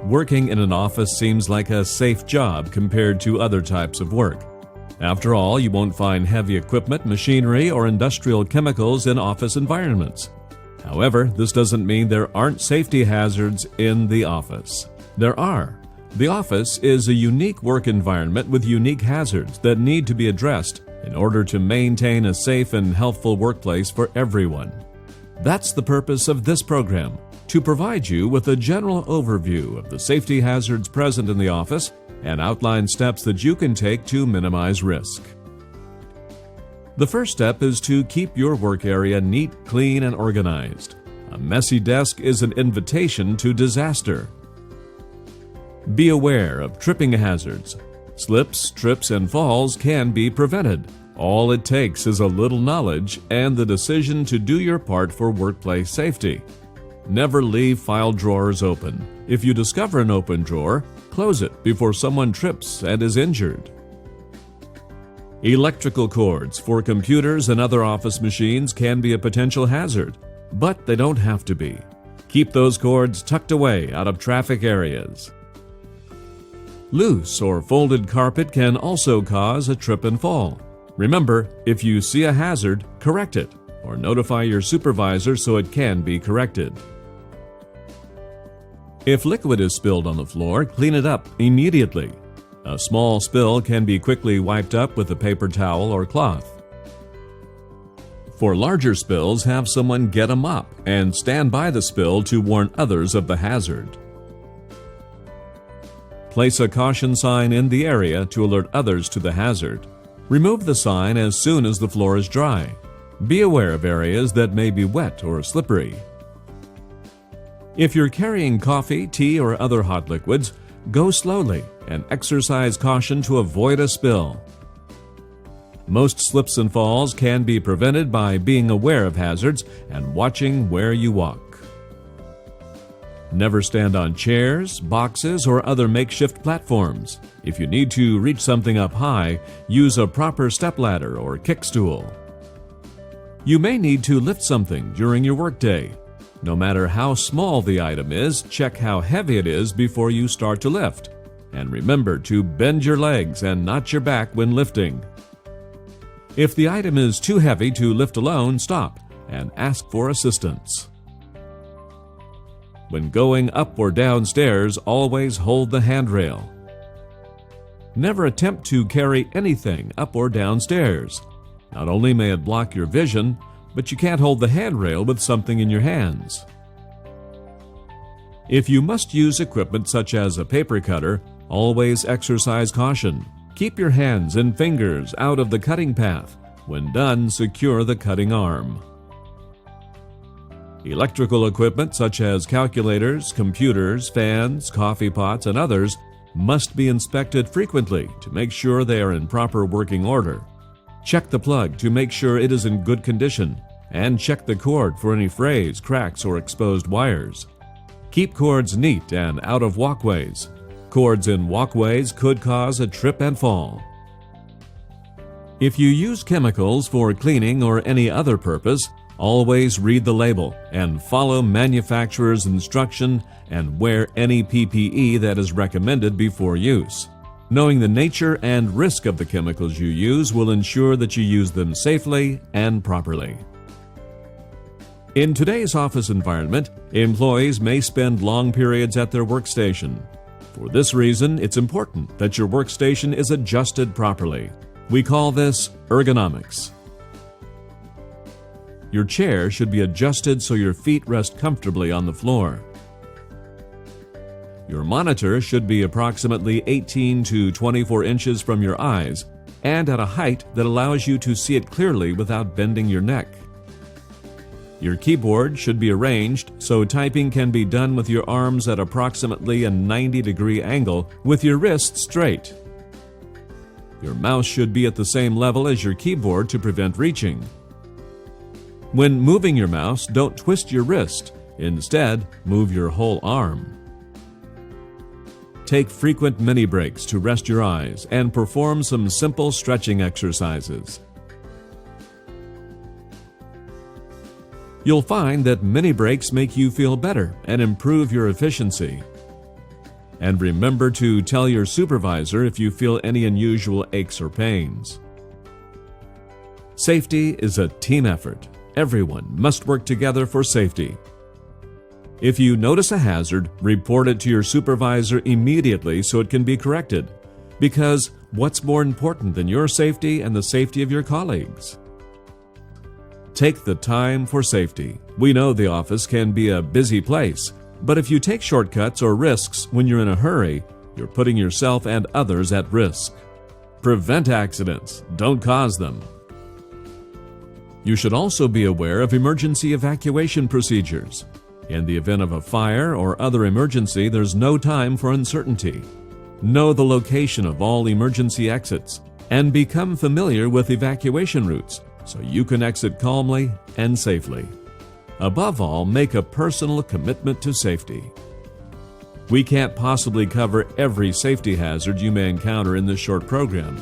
Working in an office seems like a safe job compared to other types of work. After all, you won't find heavy equipment, machinery, or industrial chemicals in office environments. However, this doesn't mean there aren't safety hazards in the office. There are. The office is a unique work environment with unique hazards that need to be addressed in order to maintain a safe and healthful workplace for everyone. That's the purpose of this program, to provide you with a general overview of the safety hazards present in the office and outline steps that you can take to minimize risk. The first step is to keep your work area neat, clean, and organized. A messy desk is an invitation to disaster. Be aware of tripping hazards. Slips, trips, and falls can be prevented. All it takes is a little knowledge and the decision to do your part for workplace safety. Never leave file drawers open. If you discover an open drawer, close it before someone trips and is injured. Electrical cords for computers and other office machines can be a potential hazard, but they don't have to be. Keep those cords tucked away out of traffic areas. Loose or folded carpet can also cause a trip and fall. Remember, if you see a hazard, correct it, or notify your supervisor so it can be corrected. If liquid is spilled on the floor, clean it up immediately. A small spill can be quickly wiped up with a paper towel or cloth. For larger spills, have someone get a mop and stand by the spill to warn others of the hazard. Place a caution sign in the area to alert others to the hazard. Remove the sign as soon as the floor is dry. Be aware of areas that may be wet or slippery. If you're carrying coffee, tea, or other hot liquids, go slowly and exercise caution to avoid a spill. Most slips and falls can be prevented by being aware of hazards and watching where you walk. Never stand on chairs, boxes, or other makeshift platforms. If you need to reach something up high, use a proper stepladder or kickstool. You may need to lift something during your workday. No matter how small the item is, check how heavy it is before you start to lift. And remember to bend your legs and not your back when lifting. If the item is too heavy to lift alone, stop and ask for assistance. When going up or down stairs, always hold the handrail. Never attempt to carry anything up or down stairs. Not only may it block your vision, but you can't hold the handrail with something in your hands. If you must use equipment such as a paper cutter, always exercise caution. Keep your hands and fingers out of the cutting path. When done, secure the cutting arm. Electrical equipment such as calculators, computers, fans, coffee pots, and others must be inspected frequently to make sure they are in proper working order. Check the plug to make sure it is in good condition, and check the cord for any frays, cracks, or exposed wires. Keep cords neat and out of walkways. Cords in walkways could cause a trip and fall. If you use chemicals for cleaning or any other purpose, always read the label and follow manufacturer's instruction and wear any PPE that is recommended before use. Knowing the nature and risk of the chemicals you use will ensure that you use them safely and properly. In today's office environment, employees may spend long periods at their workstation. For this reason, it's important that your workstation is adjusted properly. We call this ergonomics. Your chair should be adjusted so your feet rest comfortably on the floor. Your monitor should be approximately 18 to 24 inches from your eyes and at a height that allows you to see it clearly without bending your neck. Your keyboard should be arranged so typing can be done with your arms at approximately a 90-degree angle with your wrists straight. Your mouse should be at the same level as your keyboard to prevent reaching. When moving your mouse, don't twist your wrist. Instead, move your whole arm. Take frequent mini breaks to rest your eyes and perform some simple stretching exercises. You'll find that mini breaks make you feel better and improve your efficiency. And remember to tell your supervisor if you feel any unusual aches or pains. Safety is a team effort. Everyone must work together for safety. If you notice a hazard, report it to your supervisor immediately so it can be corrected. Because what's more important than your safety and the safety of your colleagues? Take the time for safety. We know the office can be a busy place, but if you take shortcuts or risks when you're in a hurry, you're putting yourself and others at risk. Prevent accidents, don't cause them. You should also be aware of emergency evacuation procedures. In the event of a fire or other emergency, there's no time for uncertainty. Know the location of all emergency exits and become familiar with evacuation routes so you can exit calmly and safely. Above all, make a personal commitment to safety. We can't possibly cover every safety hazard you may encounter in this short program.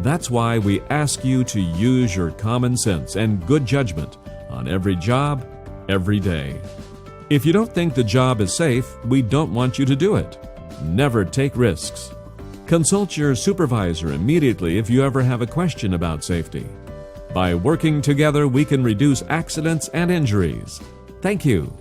That's why we ask you to use your common sense and good judgment on every job, every day. If you don't think the job is safe, we don't want you to do it. Never take risks. Consult your supervisor immediately if you ever have a question about safety. By working together, we can reduce accidents and injuries. Thank you.